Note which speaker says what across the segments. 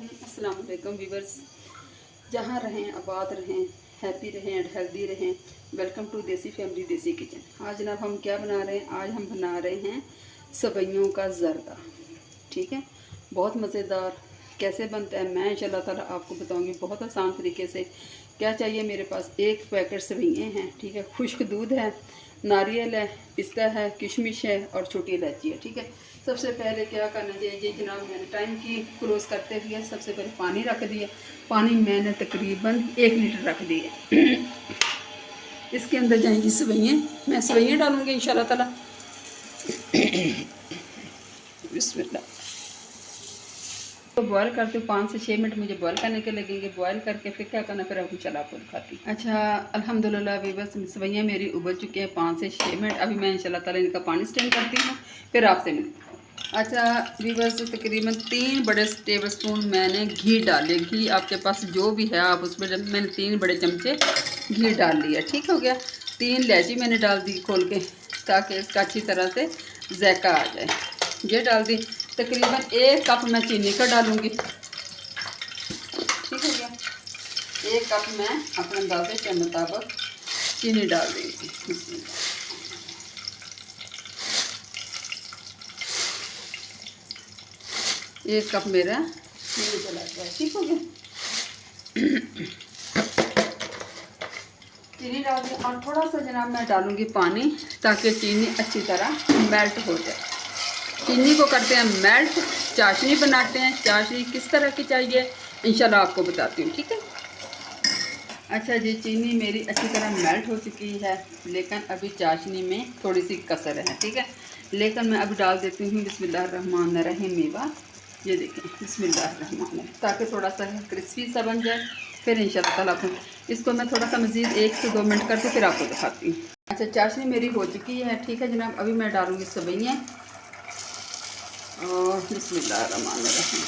Speaker 1: अस्सलाम वालेकुम व्यूवर्स, जहाँ रहें आबाद रहें, हैप्पी रहें एंड हेल्दी रहें। वेलकम टू देसी फैमिली देसी किचन। आज जनाब हम क्या बना रहे हैं? आज हम बना रहे हैं सवैयों का ज़र्दा। ठीक है, बहुत मज़ेदार। कैसे बनता है मैं इंशाल्लाह ताला आपको बताऊंगी बहुत आसान तरीके से। क्या चाहिए मेरे पास? एक पैकेट सवैयाँ हैं, ठीक है, खुश्क दूध है, नारियल है, पिस्ता है, किशमिश है और छोटी इलायची है। ठीक है, सबसे पहले क्या करना चाहिए जनाब, मैंने टाइम की क्लोज करते हुए सबसे पहले पानी रख दिया। पानी मैंने तकरीबन 1 लीटर रख दिए। इसके अंदर जाएंगी सवैयाँ, मैं सवैयाँ डालूँगी इंशाल्लाह ताला। बिस्मिल्लाह। तो बॉयल करते 5 से 6 मिनट मुझे बॉयल करने के लगेंगे। बॉयल करके फिर क्या करना, फिर अब चला आपको दिखाती हूँ। अच्छा, अल्हम्दुलिल्लाह बस सवैयाँ मेरी उबल चुकी हैं 5 से 6 मिनट। अभी मैं इंशाल्लाह ताला इनका पानी स्ट्रेन करती हूँ, फिर आपसे मिलती हूँ। अच्छा वीवर्स, तकरीबन 3 बड़े टेबल स्पून मैंने घी डाले। घी आपके पास जो भी है आप उसमें, मैंने 3 बड़े चमचे घी डाल लिया। ठीक हो गया। 3 इलायची मैंने डाल दी खोल के, ताकि इसका अच्छी तरह से जायका आ जाए। ये डाल दी। तकरीबन 1 कप मैं चीनी का डालूँगी। ठीक हो गया। 1 कप मैं अपने अंदाजे के मुताबिक चीनी डाल देंगी। 1 कप मेरा चीनी चला गया। ठीक हो गया। चीनी डाल दी और थोड़ा सा जनाब मैं डालूँगी पानी, ताकि चीनी अच्छी तरह मेल्ट हो जाए। चीनी को करते हैं मेल्ट, चाशनी बनाते हैं। चाशनी किस तरह की चाहिए इंशाल्लाह आपको बताती हूँ। ठीक है। अच्छा जी, चीनी मेरी अच्छी तरह मेल्ट हो चुकी है, लेकिन अभी चाशनी में थोड़ी सी कसर है। ठीक है, लेकिन मैं अभी डाल देती हूँ बिस्मिल्लाहिर्रहमानिर्रहीम मेवा। ये देखें, बिस्मिल्लाहिर्रहमानिर्रहीम, ताकि थोड़ा सा क्रिस्पी सा बन जाए। फिर इंशाल्लाह ताला इसको मैं थोड़ा सा मज़ीद 1 से 2 मिनट करके फिर आपको दिखाती हूँ। अच्छा, चाशनी मेरी हो चुकी है। ठीक है जनाब, अभी मैं डालूँगी सवैयाँ और बिस्मिल्लाहिर्रहमानिर्रहीम।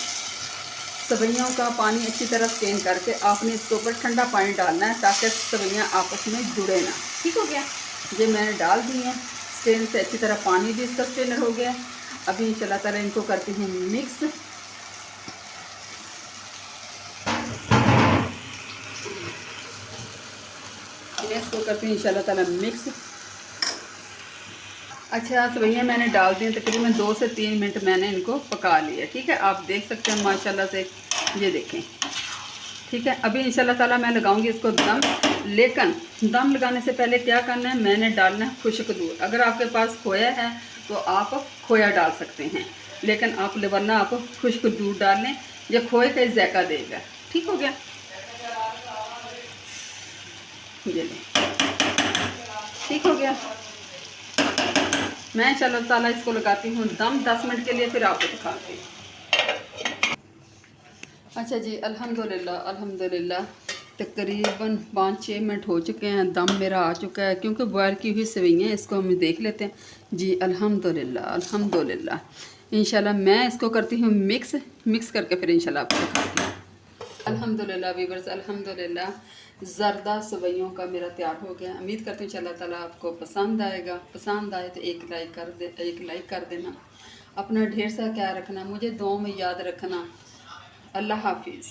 Speaker 1: सवैयों का पानी अच्छी तरह स्ट्रेन करके आपने इसके ऊपर ठंडा पानी डालना है, ताकि सवैयाँ आपस में जुड़े ना। ठीक हो गया। ये मैंने डाल दी हैं स्ट्रेन से, अच्छी तरह पानी भी इसका स्ट्रेनर हो गया। अभी इंशाल्लाह ताला इनको करते हैं मिक्स। इसको करते हैं इंशाल्लाह ताला मिक्स। अच्छा, सवैयाँ मैंने डाल दी, तकरीबन 2 से 3 मिनट मैंने इनको पका लिया। ठीक है, आप देख सकते हैं माशाल्लाह से, ये देखें। ठीक है, अभी इंशाल्लाह ताला मैं लगाऊंगी इसको दम। लेकिन दम लगाने से पहले क्या करना है, मैंने डालना है खुश्क दूध। अगर आपके पास खोया है तो आप खोया डाल सकते हैं, लेकिन आप वरना आप खुश्क दूध डाल लें, ये खोए का जायका देगा। ठीक हो गया। ये लें, ठीक हो गया। मैं इंशाल्लाह ताला इसको लगाती हूँ दम 10 मिनट के लिए, फिर आपको दिखाती हूँ। अच्छा जी, अल्हम्दुलिल्लाह अल्हम्दुलिल्लाह, तकरीबन 5-6 मिनट हो चुके हैं। दम मेरा आ चुका है, क्योंकि बॉयल की हुई सवैयाँ। इसको हम देख लेते हैं जी। अल्हम्दुलिल्लाह अल्हम्दुलिल्लाह। इंशाल्लाह मैं इसको करती हूँ मिक्स करके फिर इंशाल्लाह आपको दिखाती हूँ। अल्हम्दुलिल्लाह वीवर्स, अल्हम्दुलिल्लाह, ज़र्दा सवैयों का मेरा तैयार हो गया। उम्मीद करती हूँ इंशाल्लाह ताला आपको पसंद आएगा। पसंद आए तो एक लाइक कर देना। अपना ढेर सा ख्याल रखना, मुझे दुआ में याद रखना। अल्लाह हाफिज़।